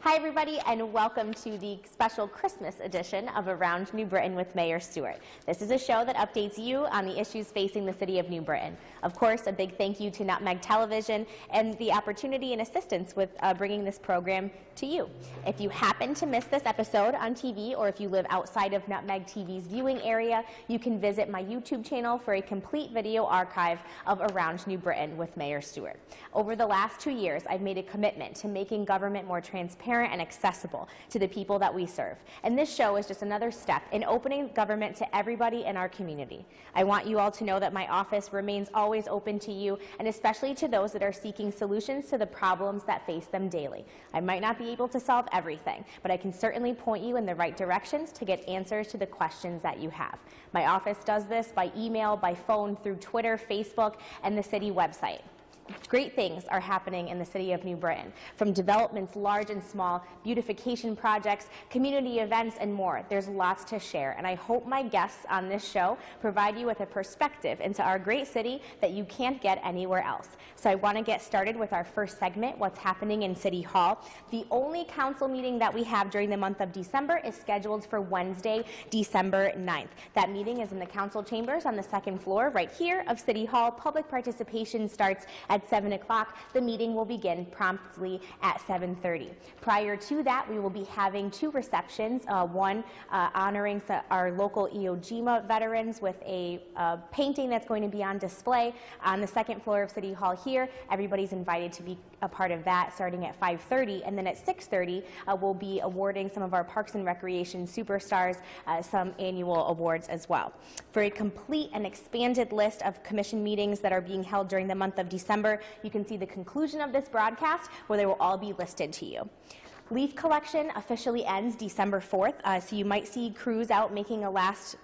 Hi everybody, and welcome to the special Christmas edition of Around New Britain with Mayor Stewart. This is a show that updates you on the issues facing the city of New Britain. Of course, a big thank you to Nutmeg Television and the opportunity and assistance with bringing this program to you. If you happen to miss this episode on TV, or if you live outside of Nutmeg TV's viewing area, you can visit my YouTube channel for a complete video archive of Around New Britain with Mayor Stewart. Over the last 2 years, I've made a commitment to making government more transparent and accessible to the people that we serve. And this show is just another step in opening government to everybody in our community. I want you all to know that my office remains always open to you, and especially to those that are seeking solutions to the problems that face them daily. I might not be able to solve everything, but I can certainly point you in the right directions to get answers to the questions that you have. My office does this by email, by phone, through Twitter, Facebook, and the city website. Great things are happening in the city of New Britain, from developments large and small, beautification projects, community events, and more. There's lots to share, and I hope my guests on this show provide you with a perspective into our great city that you can't get anywhere else. So I want to get started with our first segment, What's Happening in City Hall. The only council meeting that we have during the month of December is scheduled for Wednesday, December 9th. That meeting is in the council chambers on the second floor right here of City Hall. Public participation starts at 7 o'clock. The meeting will begin promptly at 7:30. Prior to that, we will be having two receptions, one honoring our local Iwo Jima veterans with a painting that's going to be on display on the second floor of City Hall here. Everybody's invited to be a part of that starting at 5:30, and then at 6:30 we'll be awarding some of our Parks and Recreation superstars some annual awards as well. For a complete and expanded list of commission meetings that are being held during the month of December, you can see the conclusion of this broadcast, where they will all be listed to you. Leaf collection officially ends December 4th, so you might see crews out making a last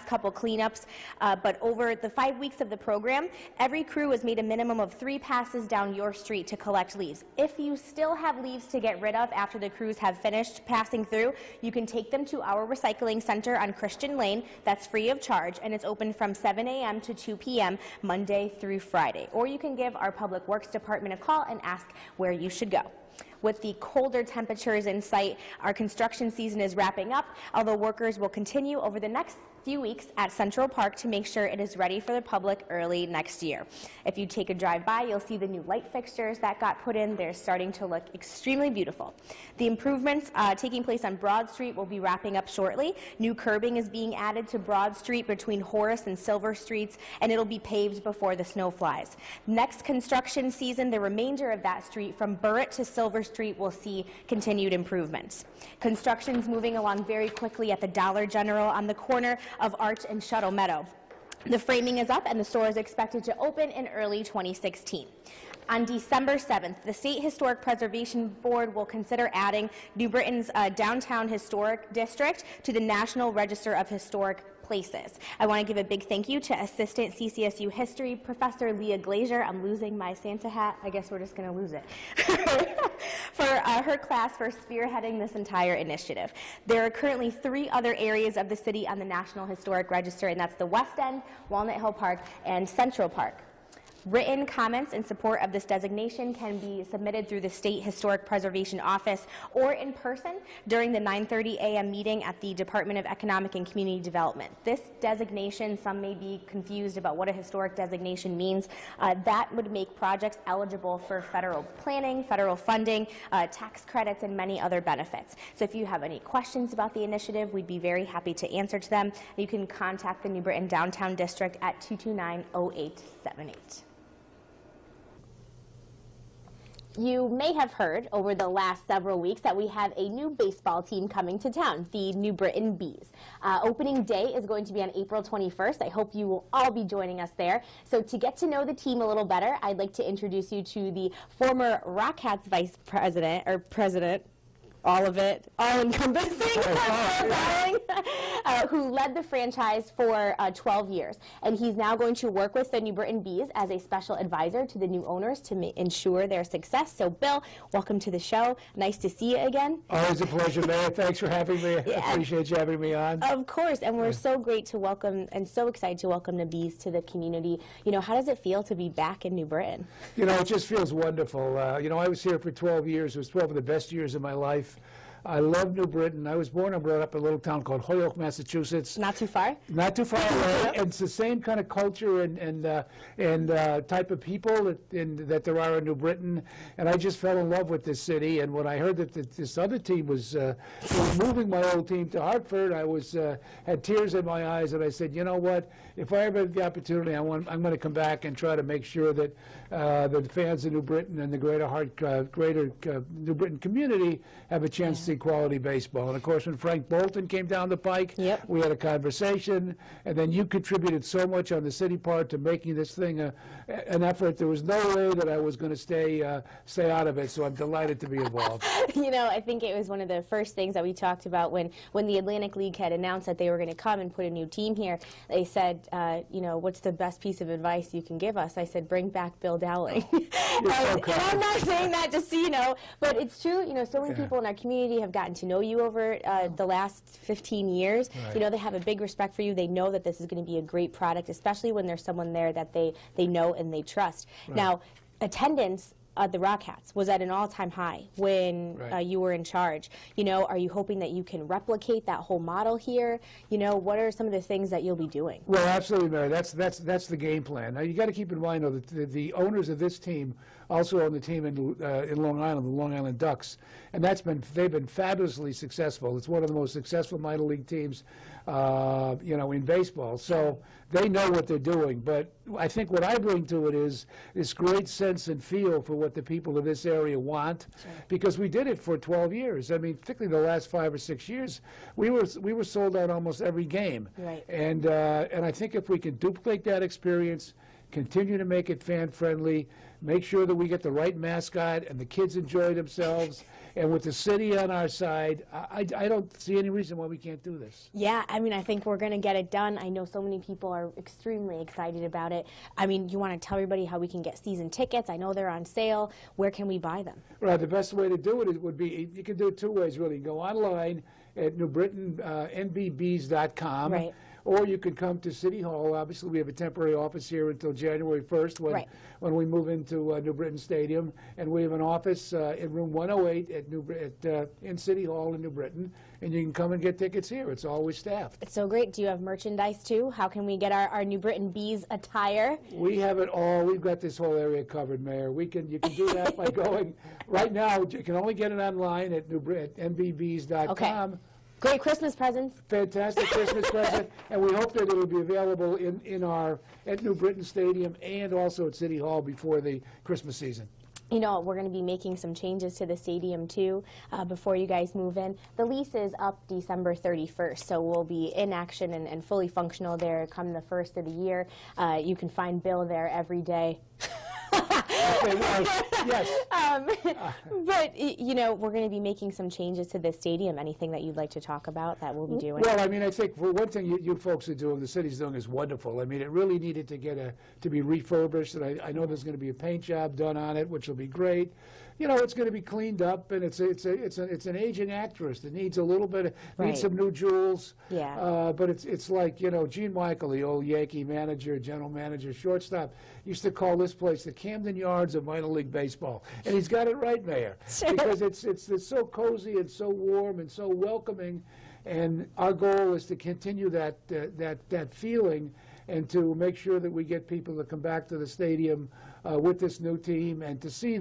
couple cleanups, but over the 5 weeks of the program, every crew has made a minimum of 3 passes down your street to collect leaves. If you still have leaves to get rid of after the crews have finished passing through, you can take them to our recycling center on Christian Lane. That's free of charge, and it's open from 7 a.m. to 2 p.m. Monday through Friday. Or you can give our Public Works Department a call and ask where you should go. With the colder temperatures in sight, our construction season is wrapping up, although workers will continue over the next few weeks at Central Park to make sure it is ready for the public early next year. If you take a drive by, you'll see the new light fixtures that got put in. They're starting to look extremely beautiful. The improvements taking place on Broad Street will be wrapping up shortly. New curbing is being added to Broad Street between Horace and Silver Streets, and it'll be paved before the snow flies. Next construction season, the remainder of that street from Burritt to Silver Street will see continued improvements. Construction's moving along very quickly at the Dollar General on the corner of Arch and Shuttle Meadow. The framing is up, and the store is expected to open in early 2016. On December 7th, the State Historic Preservation Board will consider adding New Britain's downtown historic district to the National Register of Historic Places. I want to give a big thank you to Assistant CCSU History Professor Leah Glazier. I'm losing my Santa hat. I guess we're just going to lose it. For her class for spearheading this entire initiative. There are currently 3 other areas of the city on the National Historic Register, and that's the West End, Walnut Hill Park, and Central Park. Written comments in support of this designation can be submitted through the State Historic Preservation Office or in person during the 9:30 a.m. meeting at the Department of Economic and Community Development. This designation, some may be confused about what a historic designation means. That would make projects eligible for federal planning, federal funding, tax credits, and many other benefits. So if you have any questions about the initiative, we'd be very happy to answer to them. You can contact the New Britain Downtown District at 229-0878. You may have heard over the last several weeks that we have a new baseball team coming to town, the New Britain Bees. Opening day is going to be on April 21st. I hope you will all be joining us there. So to get to know the team a little better, I'd like to introduce you to the former Rockhats Vice President, or President, all of it, all-encompassing, who led the franchise for 12 years. And he's now going to work with the New Britain Bees as a special advisor to the new owners to ensure their success. So, Bill, welcome to the show. Nice to see you again. Always a pleasure, Mayor. Thanks for having me. Yeah. I appreciate you having me on. Of course, and we're so great to welcome and so excited to welcome the Bees to the community. You know, how does it feel to be back in New Britain? You know, it just feels wonderful. You know, I was here for 12 years. It was 12 of the best years of my life. I love New Britain. I was born and brought up in a little town called Holyoke, Massachusetts. Not too far? Not too far away. And it's the same kind of culture and type of people that there are in New Britain. And I just fell in love with this city. And when I heard that this other team was moving my old team to Hartford, I had tears in my eyes. And I said, you know what? If I ever have the opportunity, I'm going to come back and try to make sure that the fans of New Britain and the greater New Britain community have a chance to see quality baseball. And of course, when Frank Bolton came down the pike, we had a conversation, and then you contributed so much on the city part to making this thing an effort. There was no way that I was going to stay out of it, so I'm delighted to be involved. You know, I think it was one of the first things that we talked about when the Atlantic League had announced that they were going to come and put a new team here. They said, you know, what's the best piece of advice you can give us? I said, bring back Bill Dowling. And I'm not saying that just so you know, but it's true. You know, so many people in our community have gotten to know you over the last 15 years. Right. You know, they have a big respect for you. They know that this is going to be a great product, especially when there's someone there that they know and they trust. Right. Now, attendance at the Rockhats was at an all-time high when you were in charge. You know, are you hoping that you can replicate that whole model here? You know, what are some of the things that you'll be doing? Well, absolutely, Mary. That's the game plan. Now, you got to keep in mind, though, that the owners of this team also own the team in Long Island, the Long Island Ducks, and they've been fabulously successful. It's one of the most successful minor league teams, you know, in baseball. So they know what they're doing. But I think what I bring to it is this great sense and feel for what the people of this area want, because we did it for 12 years. I mean, particularly the last 5 or 6 years, we were sold out almost every game. Right. And I think if we can duplicate that experience, continue to make it fan-friendly, make sure that we get the right mascot and the kids enjoy themselves, and with the city on our side, I don't see any reason why we can't do this. Yeah, I mean, I think we're going to get it done. I know so many people are extremely excited about it. I mean, you want to tell everybody how we can get season tickets? I know they're on sale. Where can we buy them? Well, the best way to do it would be, you can do it 2 ways, really. You can go online at newbritain.nbbs.com. Right. Or you could come to City Hall. Obviously, we have a temporary office here until January 1st when we move into New Britain Stadium. And we have an office in room 108 in City Hall in New Britain. And you can come and get tickets here. It's always staffed. It's so great. Do you have merchandise, too? How can we get our New Britain Bees attire? We have it all. We've got this whole area covered, Mayor. You can do that by going. Right now, you can only get it online at newbritain.nbbs.com. Okay. Great Christmas presents. Fantastic Christmas present, and we hope that it will be available at New Britain Stadium and also at City Hall before the Christmas season. You know, we're going to be making some changes to the stadium, too, before you guys move in. The lease is up December 31st, so we'll be in action and fully functional there come the first of the year. You can find Bill there every day. Okay, well, yes. But, you know, we're going to be making some changes to this stadium. Anything that you'd like to talk about that we'll be doing? Well, I mean, I think for one thing you folks are doing, the city's doing is wonderful. I mean, it really needed to be refurbished, and I know there's going to be a paint job done on it, which will be great. You know, it's going to be cleaned up, and it's an aging actress that needs a little bit, needs some new jewels. Yeah. But it's like, you know, Gene Michael, the old Yankee manager, general manager, shortstop, used to call this place the Camden Yards of minor league baseball, and he's got it right, Mayor, because it's so cozy and so warm and so welcoming, and our goal is to continue that feeling and to make sure that we get people to come back to the stadium with this new team and to see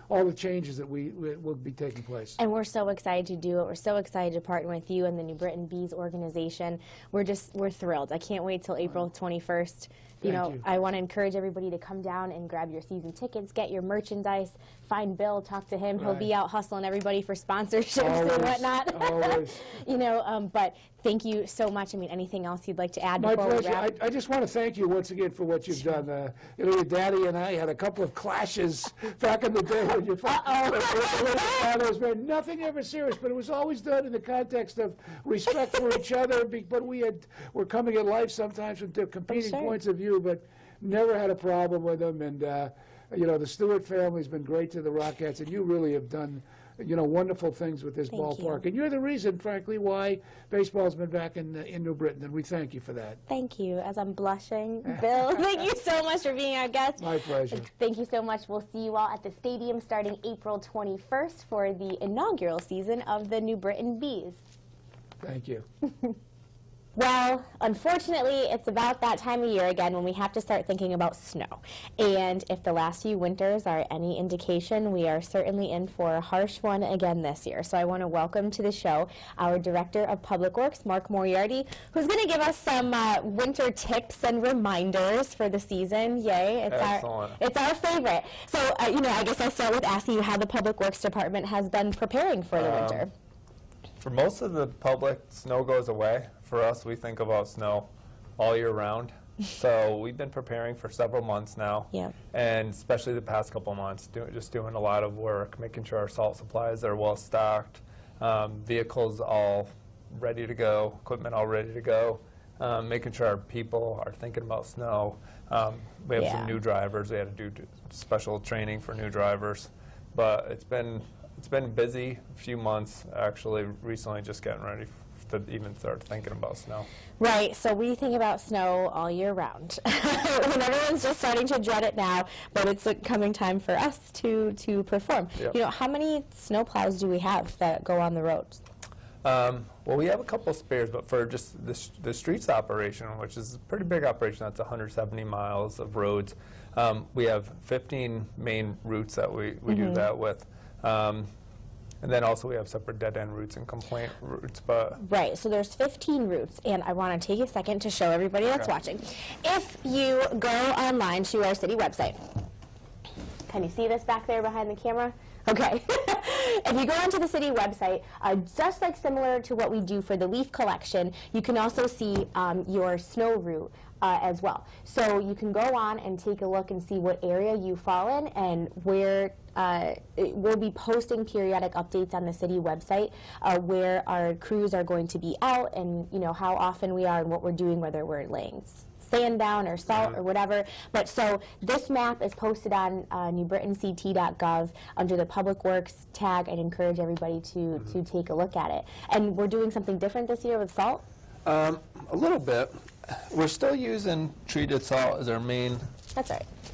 all the changes that will be taking place. And we're so excited to do it. We're so excited to partner with you and the New Britain Bees organization. We're thrilled. I can't wait till April 21st You Thank know, you. I want to encourage everybody to come down and grab your season tickets, get your merchandise, find Bill, talk to him. He'll be out hustling everybody for sponsorships Always, and whatnot. always. You know, but thank you so much. I mean, anything else you'd like to add My before we pleasure. wrap? I just want to thank you once again for what you've done. You know, your daddy and I had a couple of clashes back in the day when your father was married. Nothing ever serious, but it was always done in the context of respect for each other. But we're coming at life sometimes from competing points of view, but never had a problem with them. And you know, the Stewart family's been great to the Rockettes, and you really have done, you know, wonderful things with this ballpark. And you're the reason, frankly, why baseball's been back in New Britain, and we thank you for that. Thank you. As I'm blushing, Bill, thank you so much for being our guest. My pleasure. Thank you so much. We'll see you all at the stadium starting April 21st for the inaugural season of the New Britain Bees. Thank you. Well, unfortunately, it's about that time of year again when we have to start thinking about snow. And if the last few winters are any indication, we are certainly in for a harsh one again this year. So I want to welcome to the show our Director of Public Works, Mark Moriarty, who's going to give us some winter tips and reminders for the season. Yay, it's our favorite. So, you know, I guess I'll start with asking you how the Public Works Department has been preparing for the winter. For most of the public, snow goes away. For us, we think about snow all year round. So we've been preparing for several months now, and especially the past couple months, just doing a lot of work, making sure our salt supplies are well stocked, vehicles all ready to go, equipment all ready to go, making sure our people are thinking about snow. We have some new drivers. We had to do special training for new drivers, but it's been busy a few months, actually, recently, just getting ready to even start thinking about snow. Right, so we think about snow all year round. When everyone's just starting to dread it now, but it's coming time for us to perform. Yep. You know, how many snow plows do we have that go on the roads? Well, we have a couple spares, but for just the streets operation, which is a pretty big operation, that's 170 miles of roads. We have 15 main routes that we do that with. And then also we have separate dead-end routes and complaint routes. But right, so there's 15 routes, and I want to take a second to show everybody that's watching. If you go online to our city website, can you see this back there behind the camera? Okay. If you go onto the city website, just like similar to what we do for the leaf collection, you can also see your snow route as well. So you can go on and take a look and see what area you fall in and where we'll be posting periodic updates on the city website where our crews are going to be out and, you know, how often we are and what we're doing, whether we're laying sand down or salt or whatever. But so this map is posted on newbritainct.gov under the Public Works tag. I'd encourage everybody to take a look at it. And we're doing something different this year with salt? a little bit. We're still using treated salt as our main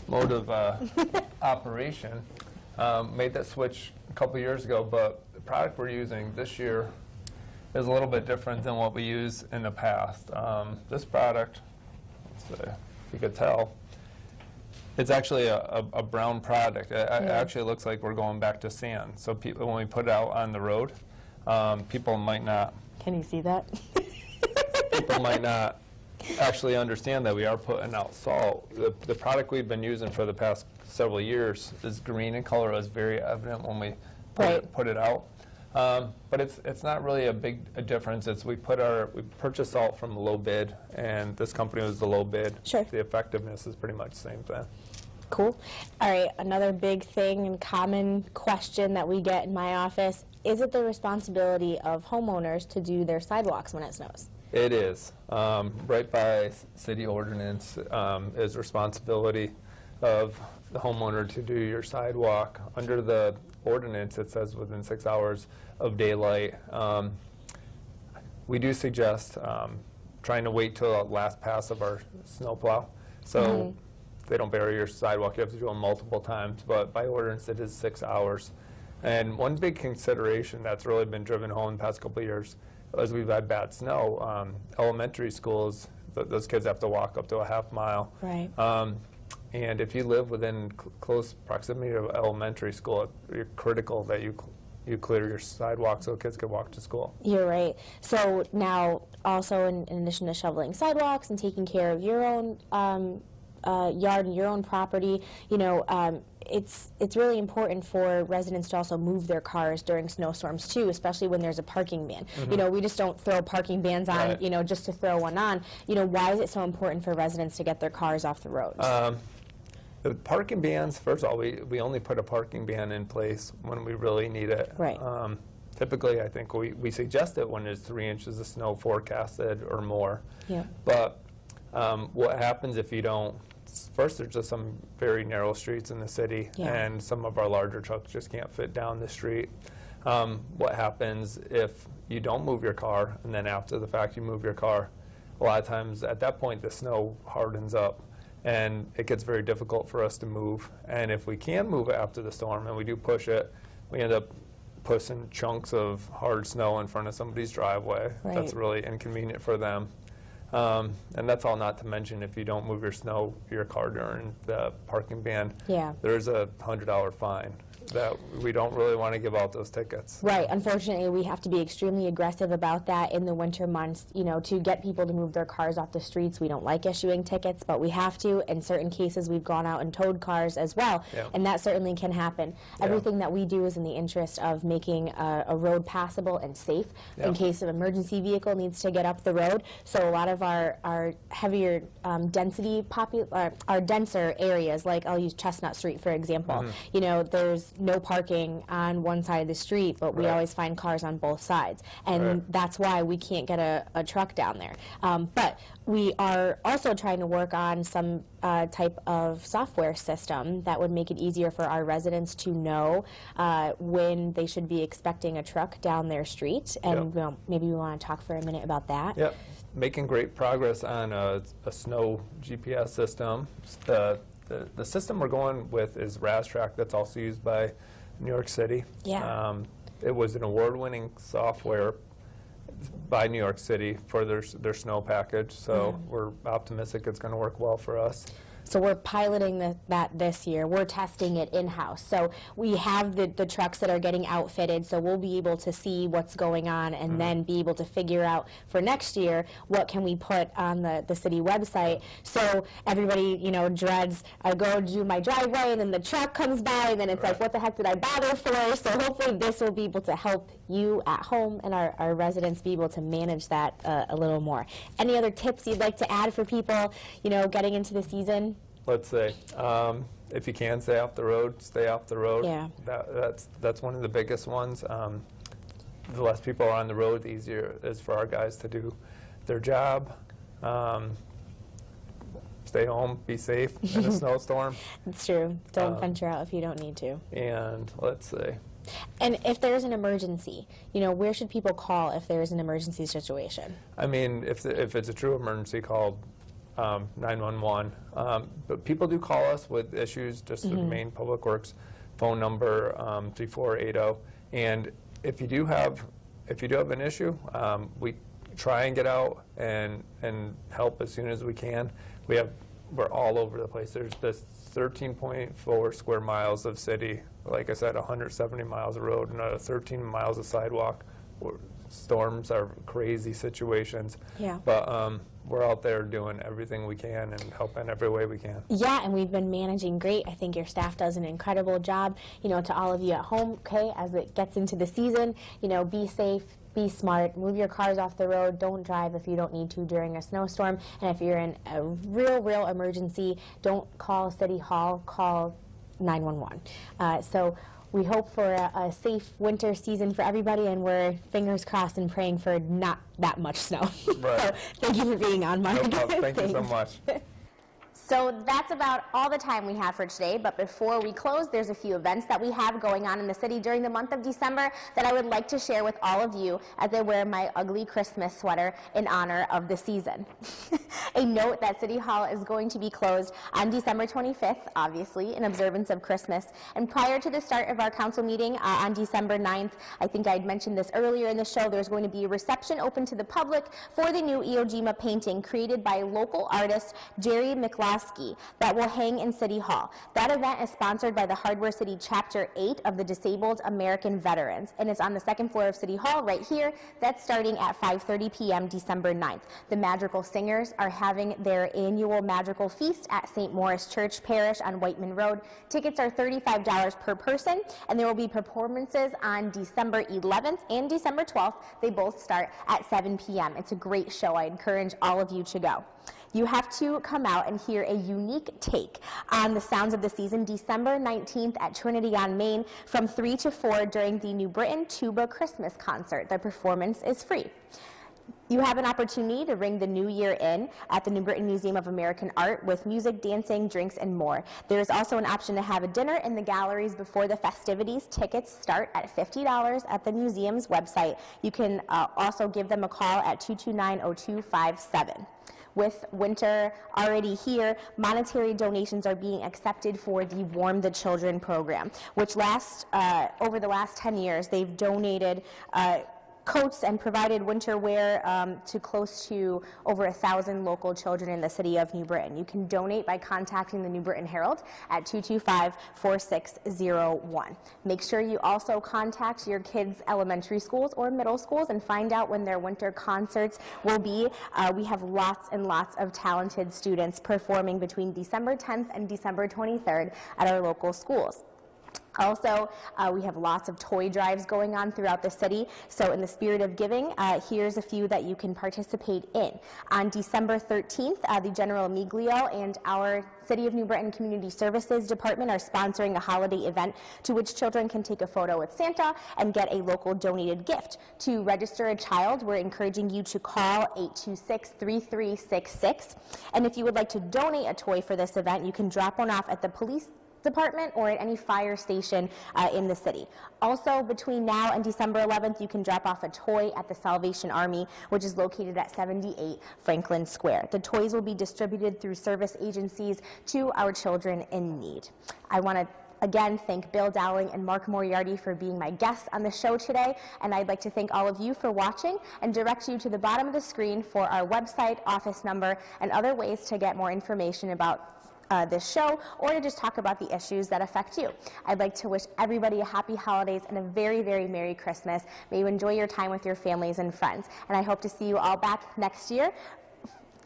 mode of operation. Made that switch a couple years ago, but the product we're using this year is a little bit different than what we used in the past. This product, let's see if you could tell, it's actually a brown product. It actually looks like we're going back to sand. So people, when we put it out on the road, people might not. Can you see that? People might not actually understand that we are putting out salt. The product we've been using for the past several years is green in color. It was very evident when we put it out. But it's not really a big difference. It's we purchase salt from low bid, and this company was the low bid. Sure. The effectiveness is pretty much the same thing. Cool. All right, another big thing and common question that we get in my office, is it the responsibility of homeowners to do their sidewalks when it snows? It is. Right by city ordinance is responsibility of the homeowner to do your sidewalk. Under the ordinance, it says within 6 hours of daylight. We do suggest trying to wait till the last pass of our snowplow. So they don't bury your sidewalk. You have to do them multiple times, but by ordinance it is 6 hours. And one big consideration that's really been driven home the past couple of years as we've had bad snow, elementary schools, those kids have to walk up to a half mile. Right. And if you live within close proximity to elementary school, it's critical that you clear your sidewalk so kids can walk to school. You're right. So now also in addition to shoveling sidewalks and taking care of your own yard and your own property, you know, it's really important for residents to also move their cars during snowstorms too, especially when there's a parking ban. You know, we just don't throw parking bans on, you know, just to throw one on. You know, why is it so important for residents to get their cars off the roads? The parking bans, first of all, we only put a parking ban in place when we really need it. Right. Typically, I think we suggest it when there's 3 inches of snow forecasted or more. Yeah. But what happens if you don't? First, there's just some very narrow streets in the city, and some of our larger trucks just can't fit down the street. What happens if you don't move your car, and then after the fact you move your car? A lot of times at that point the snow hardens up, and it gets very difficult for us to move. And if we can move it after the storm, and we do push it, we end up pushing chunks of hard snow in front of somebody's driveway. Right. That's really inconvenient for them. And that's all not to mention if you don't move your car during the parking ban, there's a $100 fine that we don't really want to give out those tickets. Right. Unfortunately, we have to be extremely aggressive about that in the winter months, you know, to get people to move their cars off the streets. We don't like issuing tickets, but we have to. In certain cases, we've gone out and towed cars as well, and that certainly can happen. Everything that we do is in the interest of making a road passable and safe in case an emergency vehicle needs to get up the road. So a lot of our heavier density, our denser areas, like I'll use Chestnut Street, for example, you know, there's no parking on one side of the street, but we always find cars on both sides. And that's why we can't get a truck down there. But we are also trying to work on some type of software system that would make it easier for our residents to know when they should be expecting a truck down their street. And maybe we want to talk for a minute about that. Yep. Making great progress on a snow GPS system. The system we're going with is RasTrack. That's also used by New York City. Yeah. It was an award-winning software by New York City for their snow package, so we're optimistic it's going to work well for us. So we're piloting that this year. We're testing it in-house. So we have the trucks that are getting outfitted, so we'll be able to see what's going on and then be able to figure out for next year what can we put on the city website. So everybody, you know, dreads, I go do my driveway and then the truck comes by and then it's like, what the heck did I bother for? So hopefully this will be able to help you at home and our residents be able to manage that a little more. Any other tips you'd like to add for people, you know, getting into the season? Let's say, if you can stay off the road, stay off the road. Yeah. That's one of the biggest ones. The less people are on the road, the easier it is for our guys to do their job. Stay home, be safe in a snowstorm. It's true. Don't venture out if you don't need to. And let's see. And if there's an emergency, you know, where should people call if there's an emergency situation? I mean, if it's a true emergency, call 911. But people do call us with issues, just the main Public Works phone number, 3480. And if you do have an issue, we try and get out and help as soon as we can. We're all over the place. There's this 13.4 square miles of city, like I said, 170 miles of road, another 13 miles of sidewalk. Storms are crazy situations. Yeah. But we're out there doing everything we can and helping every way we can. Yeah, and we've been managing great. I think your staff does an incredible job. You know, to all of you at home, okay, as it gets into the season, you know, be safe, be smart, move your cars off the road, don't drive if you don't need to during a snowstorm, and if you're in a real emergency, don't call City Hall, call 911. So we hope for a safe winter season for everybody, and we're fingers crossed and praying for not that much snow. Right. So thank you for being on, Mark. No problem. Thank you so much. So that's about all the time we have for today, but before we close, there's a few events that we have going on in the city during the month of December that I would like to share with all of you as I wear my ugly Christmas sweater in honor of the season. A note that City Hall is going to be closed on December 25th, obviously, in observance of Christmas. And prior to the start of our council meeting on December 9th, I think I'd mentioned this earlier in the show, there's going to be a reception open to the public for the new Iwo Jima painting created by local artist Jerry McLaughlin Bosky that will hang in City Hall. That event is sponsored by the Hardware City Chapter 8 of the Disabled American Veterans, and it's on the second floor of City Hall right here. That's starting at 5:30 p.m. December 9th. The Madrigal Singers are having their annual Madrigal Feast at St. Maurice Church Parish on Whiteman Road. Tickets are $35 per person, and there will be performances on December 11th and December 12th. They both start at 7 p.m. It's a great show. I encourage all of you to go. You have to come out and hear a unique take on the sounds of the season December 19th at Trinity on Main from 3 to 4 during the New Britain Tuba Christmas Concert. The performance is free. You have an opportunity to ring the new year in at the New Britain Museum of American Art with music, dancing, drinks, and more. There is also an option to have a dinner in the galleries before the festivities. Tickets start at $50 at the museum's website. You can also give them a call at 229-0257. With winter already here, monetary donations are being accepted for the Warm the Children program, which over the last 10 years, they've donated coats and provided winter wear to close to over 1,000 local children in the city of New Britain. You can donate by contacting the New Britain Herald at 225-4601. Make sure you also contact your kids' elementary schools or middle schools and find out when their winter concerts will be. We have lots and lots of talented students performing between December 10th and December 23rd at our local schools. Also, we have lots of toy drives going on throughout the city, so in the spirit of giving, here's a few that you can participate in. On December 13th, the General Miglio and our City of New Britain Community Services Department are sponsoring a holiday event to which children can take a photo with Santa and get a local donated gift. To register a child, we're encouraging you to call 826-3366, and if you would like to donate a toy for this event, you can drop one off at the police department or at any fire station in the city. Also, between now and December 11th, you can drop off a toy at the Salvation Army, which is located at 78 Franklin Square. The toys will be distributed through service agencies to our children in need. I want to again thank Bill Dowling and Mark Moriarty for being my guests on the show today, and I'd like to thank all of you for watching and direct you to the bottom of the screen for our website, office number, and other ways to get more information about this show, or to just talk about the issues that affect you. I'd like to wish everybody a happy holidays and a very, very Merry Christmas. May you enjoy your time with your families and friends. And I hope to see you all back next year.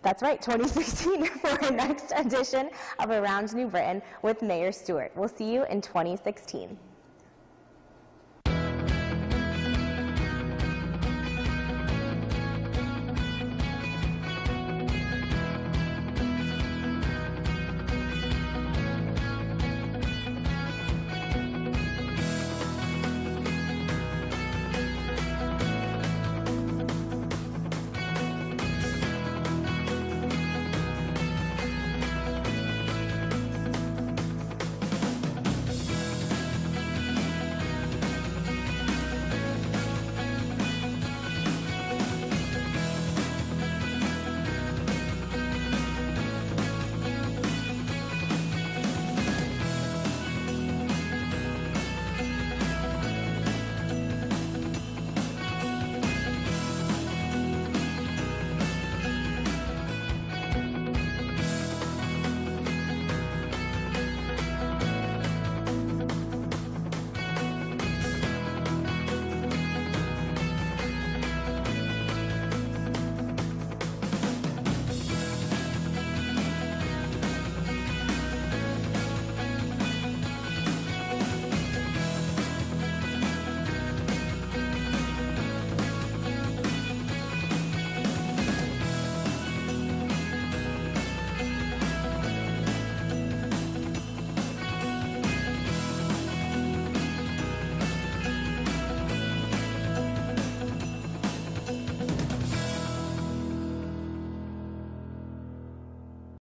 That's right, 2016, for our next edition of Around New Britain with Mayor Stewart. We'll see you in 2016.